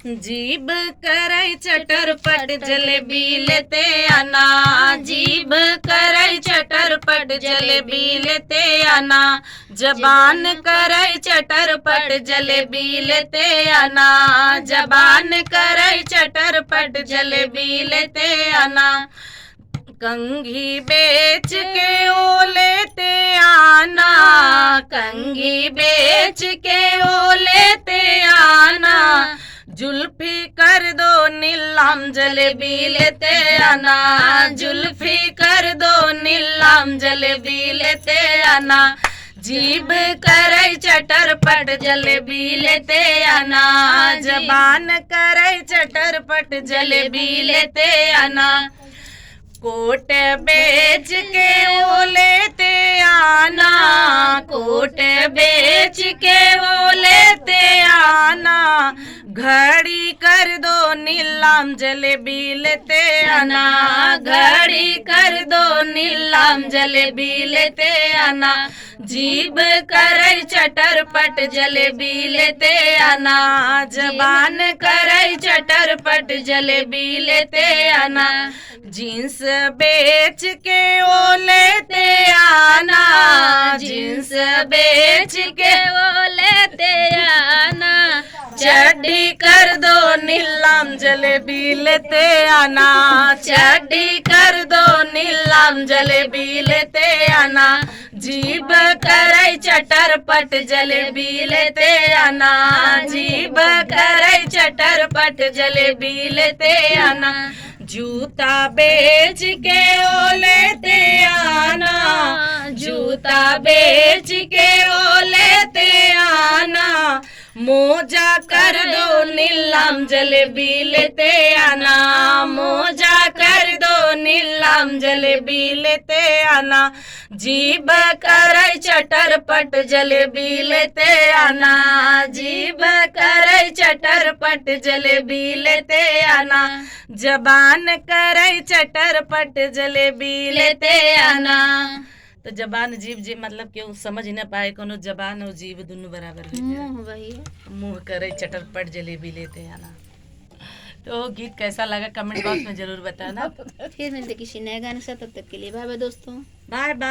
जीभ करई चटरपट जलेबी लेते आना, जीभ करई चटरपट जलेबी लेते आना, जबान करई चटरपट जलेबी लेते आना, जबान करई चटरपट जलेबी लेते आना। कंघी बेच के ओ लेते आना, कंघी बेच के ओ लेते आना, जुल्फी कर दो नीलाम जलेबी लेते आना, जुल्फी कर दो नीलाम जलेबी लेते आना, जीभ करई चटरपट जलेबी लेते आना, जबान करई चटरपट जलेबी लेते आना। कोट बेच के वो लेते आना, कोट बेच के वो लेते आना, घड़ी कर दो नीलाम जलेबी लेते आना, घड़ी कर दो नीलाम जलेबी लेते आना, जीभ करई चटरपट जलेबी लेते आना, जबान करई चटरपट जलेबी लेते आना। जींस बेच के वो लेते आना, जींस बेच के वो लेते आना, चड्डी कर दो नीलाम जलेबी लेते आना, चड्डी कर दो नीलाम जलेबी लेते आना, जीभ करई चटरपट जलेबी लेते आना, जीभ करई चटरपट जलेबी लेते आना। जूता बेच के ओ लेते आना, जूता बेच के ओ लेते आना, मोजा कर दो नीलाम जलेबी लेते आना, मोजा कर दो नीलाम जलेबी लेते आना, जीभ करई चटरपट जलेबी लेते आना, जीभ करई चटरपट जलेबी लेते आना, जबान करई चटरपट जलेबी लेते आना। तो जबान जीभ जी मतलब केहू समझ न पाए कोनो जबान और जीभ दोनों बराबर हो जाए। वही मुंह करई चटरपट जलेबी लेते आना। तो गीत कैसा लगा कमेंट बॉक्स में जरूर बताना। फिर मिलते किसी नए गाने से, तब तक के लिए बाय बाय दोस्तों। Bye bye.